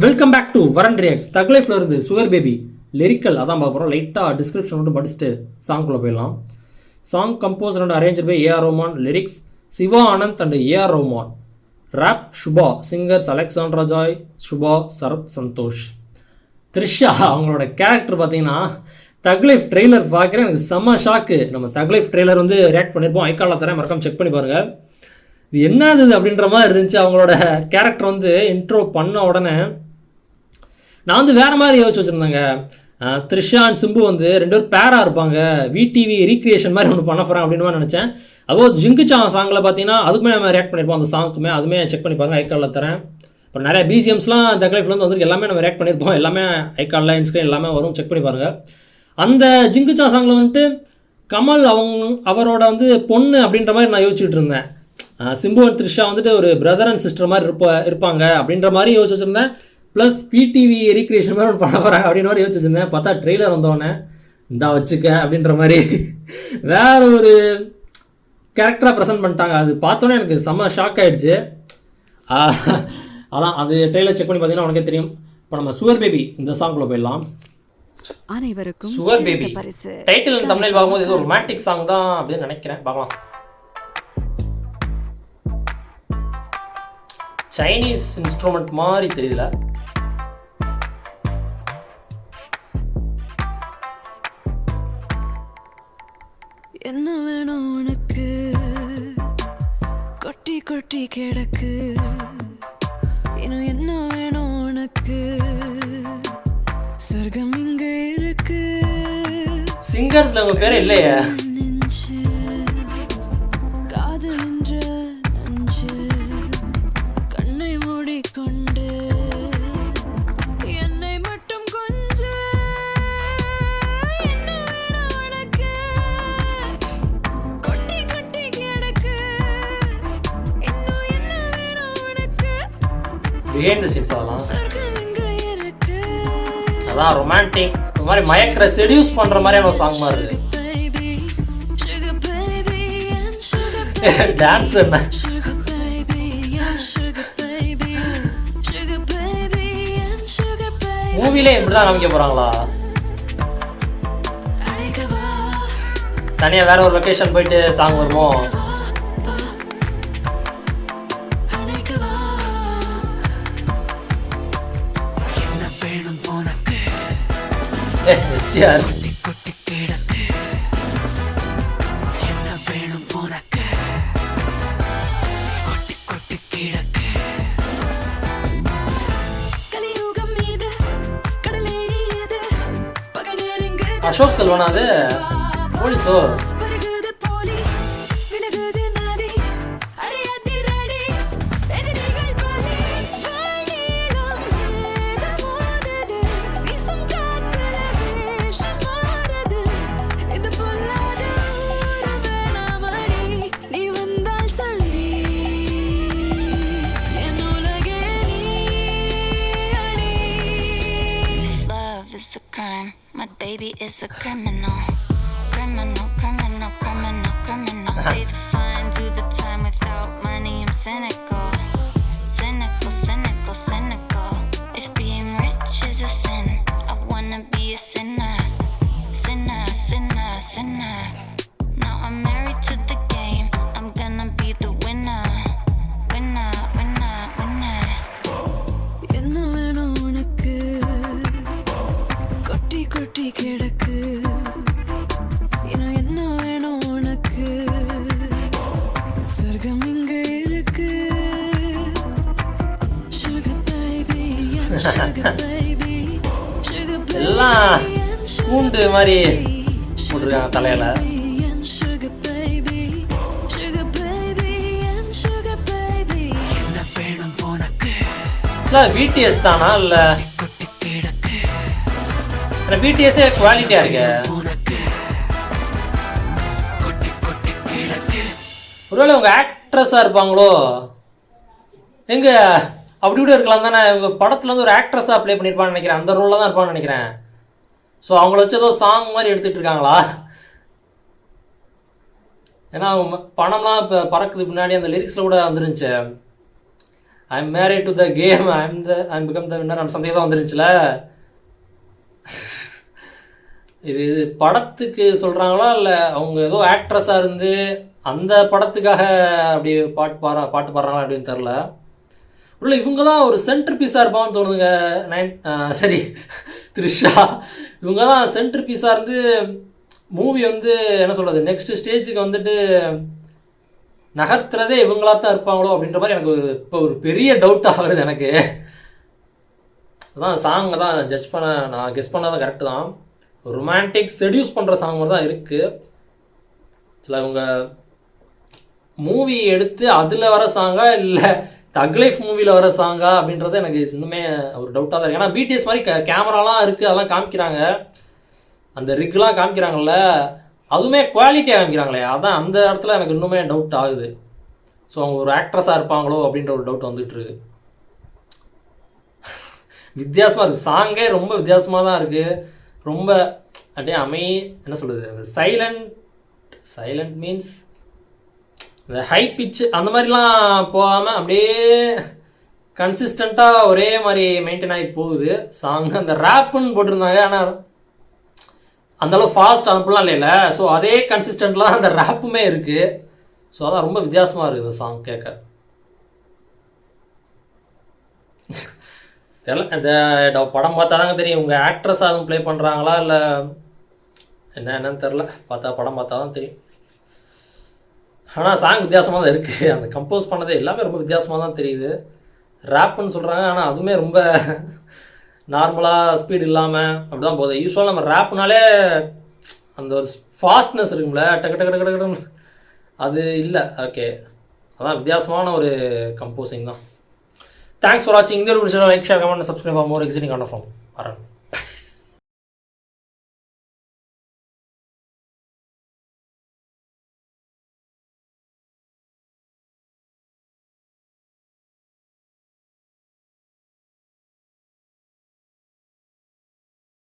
Welcome back to வரன் reacts. தக் லைஃப்ல இருந்து சுகர் பேபி லிரிக்கல் அதான் பார்க்க போகிறோம். லைட்டாக டிஸ்கிரிப்ஷன் மட்டும் படிச்சுட்டு சாங்குள்ளே போயிடலாம். Song composer and arranger by AR Rahman. Lyrics Siva Anand and AR Rahman. Rap Subha. Singers Alexandra Joy, Subha, Sarath Santhosh. Trisha அவங்களோட கேரக்டர் பார்த்தீங்கன்னா தக் லைஃப் ட்ரெய்லர் பார்க்குறேன், எனக்கு செம்ம ஷாக்கு. நம்ம தக் லைஃப் ட்ரெய்லர் வந்து ரியாக்ட் பண்ணியிருப்போம், ஐக்காலில் தரேன், மறக்காம செக் பண்ணி பாருங்கள். இது என்னது அப்படின்ற மாதிரி இருந்துச்சு. அவங்களோட கேரக்டர் வந்து இன்ட்ரோ பண்ண உடனே நான் வந்து வேறு மாதிரி யோசிச்சு வச்சுருந்தேங்க. த்ரிஷா அண்ட் சிம்பு வந்து ரெண்டு பேரும் பேராக இருப்பாங்க, விடிவி ரீக்ரியேஷன் மாதிரி ஒன்று பண்ண போகிறேன் அப்படின்னு நினச்சேன். அதுவும் ஜிங்குச்சா சாங்கில் பார்த்தீங்கன்னா அதுக்குமே நம்ம ரியாக்ட் பண்ணியிருப்போம். அந்த சாங்குக்குமே அதுவுமே செக் பண்ணி பாருங்கள், ஐக்காலில் தரேன். இப்போ நிறைய பிஜிஎம்ஸ்லாம் தக் லைஃப்லேருந்து வந்துருக்கு, எல்லாமே நம்ம ரியாக்ட் பண்ணியிருப்போம். எல்லாமே ஐக்காலில் இன்ஸ்கிரீன் எல்லாமே வரும், செக் பண்ணி பாருங்கள். அந்த ஜிங்குச்சா சாங்கில் வந்துட்டு கமல் அவரோட வந்து பொண்ணு அப்படின்ற மாதிரி நான் யோசிச்சுட்டு இருந்தேன். சிம்பு அண்ட் த்ரிஷா வந்துட்டு ஒரு பிரதர் அண்ட் சிஸ்டர் மாதிரி இருப்பாங்க அப்படின்ற மாதிரி யோசிச்சு வச்சுருந்தேன். ப்ளஸ் விடிவி ரீக்ரியேஷன் மாதிரி ஒன்று பண்ண போகிறாங்க அப்படின்னு மாதிரி யோசிச்சு வச்சுருந்தேன். பார்த்தா ட்ரெய்லர் வந்தோடனே இந்தா வச்சுக்க அப்படின்ற மாதிரி வேற ஒரு கேரக்டராக ப்ரெசென்ட் பண்ணிட்டாங்க. அது பார்த்தோன்னே எனக்கு செம்ம ஷாக் ஆகிடுச்சு. அதான் அது ட்ரெய்லர் செக் பண்ணி பார்த்தீங்கன்னா உனக்கே தெரியும். இப்போ நம்ம சுகர் பேபி இந்த சாங்குள்ள போயிடலாம். அனைவருக்கும் சுகர் பேபி டைட்டில் தமிழில் பார்க்கும்போது இது ஒரு ரொமான்டிக் சாங் தான் அப்படின்னு நினைக்கிறேன். பார்க்கலாம். சைனீஸ் இன்ஸ்ட்ருமெண்ட் மாதிரி தெரியல. என்ன வேணும் உனக்கு, கொட்டி கொட்டி கிடக்கு, இன்னும் என்ன வேணும் உனக்கு, சொர்க்கம் இங்க இருக்கு. சிங்கர்ஸ்ல உங்க பேரே இல்லையே. பிஹைண்ட் தி சீன்ஸ் அதான் ரொமான்டிக், இந்த மாதிரி மயக்கிற செடியூஸ் பண்ற மாதிரியான ஒரு சாங் மாதிரி இருக்கு. டான்ஸ் என்ன மூவிலே இப்படிதான் காமிக்க போறாங்களா? தனியா வேற ஒரு லொகேஷன் போயிட்டு சாங் வருமோ? எஸ்டிஆர் அசோக் செல்வனா அது போலீஸோ? My baby is a criminal, criminal, criminal, criminal, criminal. Pay the fine, do the time without money. I'm cynical, cynical, cynical, cynical. If being rich is a sin, I wanna be a sinner, sinner, sinner, sinner. Now I'm married to the game, I'm gonna be the winner, winner, winner, winner. என்ன வேணும் உனக்கு, கொட்டி கொட்டி கிடக்கு, இன்னும் என்ன வேணும் உனக்கு, சொர்க்கம் இங்க இருக்கு. Sugar baby, sugar baby, sugar baby, எல்லாம் கூண்டு மாதிரி போட்டுருக்காங்க தலையில. sugar baby, sugar baby, sugar baby. என்ன வேணும் உனக்கு, பிடிஎஸ் தானா இல்ல பிடிஎஸ்ஸே குவாலிட்டியா இருக்கு. ஒருவேளை உங்க ஆக்ட்ரஸா இருப்பாங்களோ? எங்க அப்படி கூட இருக்கலாம் தானே. இவங்க படத்துல வந்து ஒரு ஆக்ட்ரஸா ப்ளே பண்ணிருப்பான்னு நினைக்கிறேன், அந்த ரோல்ல தான் இருப்பான்னு நினைக்கிறேன். ஸோ அவங்கள வச்சு ஏதோ சாங் மாதிரி எடுத்துட்டு இருக்காங்களா? ஏன்னா அவங்க பணம்லாம் இப்போ பறக்குது பின்னாடி அந்த லிரிக்ஸில் கூட வந்துருந்துச்சு. I'm married to the game, I'm become the winner அந்த சம்திங் தான் வந்துருந்துச்சுல. இது படத்துக்கு சொல்கிறாங்களா இல்லை அவங்க ஏதோ ஆக்ட்ரஸாக இருந்து அந்த படத்துக்காக அப்படி பாட்டு பாடுறாங்களா அப்படின்னு தெரில. இல்லை இவங்க தான் ஒரு சென்டர் பீஸாக இருப்பான்னு தோணுதுங்க. சரி த்ரிஷா இவங்க தான் சென்டர் பீஸாக இருந்து மூவி வந்து என்ன சொல்கிறது நெக்ஸ்ட் ஸ்டேஜுக்கு வந்துட்டு நகர்த்துறதே இவங்களா தான் இருப்பாங்களோ அப்படின்ற மாதிரி எனக்கு இப்போ ஒரு பெரிய டவுட்டாக வருது எனக்கு. அதான் சாங்கை தான் ஜட்ஜ் பண்ண நான் கெஸ் பண்ணாதான் கரெக்டு தான். ரொமான்டிக் செடியூஸ் பண்ணுற சாங் மாதிரி தான் இருக்குது. சில இவங்க மூவி எடுத்து அதில் வர சாங்கா இல்லை தக் லைஃப் மூவியில் வர சாங்கா அப்படின்றது எனக்கு இன்னுமே ஒரு டவுட்டாக தான் இருக்குது. ஏன்னா பிடிஎஸ் மாதிரி கேமராலாம் இருக்குது, அதெல்லாம் காமிக்கிறாங்க, அந்த ரிக்லாம் காமிக்கிறாங்கல்ல, அதுவுமே குவாலிட்டியாக காமிக்கிறாங்களே, அதான் அந்த இடத்துல எனக்கு இன்னுமே டவுட் ஆகுது. ஸோ அவங்க ஒரு ஆக்ட்ரஸாக இருப்பாங்களோ அப்படின்ற ஒரு டவுட் வந்துட்டுருக்கு. வித்தியாசமாக இருக்குது, சாங்கே ரொம்ப வித்தியாசமாக தான் இருக்குது. ரொம்ப அப்படியே என்ன சொல்கிறது, அந்த சைலண்ட் மீன்ஸ் இந்த ஹை பிச்சு அந்த மாதிரிலாம் போகாமல் அப்படியே கன்சிஸ்டண்ட்டாக ஒரே மாதிரி மெயின்டைன் ஆகி போகுது சாங். அந்த ரேப்புன்னு போட்டிருந்தாங்க, ஆனால் அந்தளவு ஃபாஸ்ட் அனுப்பலாம் இல்லைல்ல. ஸோ அதே கன்சிஸ்டண்ட்லாம் அந்த ரேப்புமே இருக்குது. ஸோ அதான் ரொம்ப வித்தியாசமாக இருக்குது இந்த சாங் கேட்க. தெரியல, இந்த படம் பார்த்தா தாங்க தெரியும் உங்கள் ஆக்ட்ரஸாக அதுவும் ப்ளே பண்ணுறாங்களா இல்லை என்னன்னு தெரில. படம் பார்த்தா தான் தெரியும். ஆனால் சாங் வித்தியாசமாக தான் இருக்குது. அந்த கம்போஸ் பண்ணதே எல்லாமே ரொம்ப வித்தியாசமாக தான் தெரியுது. ரேப்புன்னு சொல்கிறாங்க, ஆனால் அதுவுமே ரொம்ப நார்மலாக ஸ்பீட் இல்லாமல் அப்படி தான் போகுது. யூஸ்வலாக நம்ம ரேப்புனாலே அந்த ஒரு ஃபாஸ்ட்னஸ் இருக்கும்ல, டக்கு டக்கு டக்கு டக்குன்னு, அது இல்லை. ஓகே, அதான் வித்தியாசமான ஒரு கம்போசிங் தான். தேங்க்ஸ் ஃபார் வாட்சிங். இந்த ஒரு like share comment subscribe for more exciting ஆன் ஃபார்ம் வரேன்.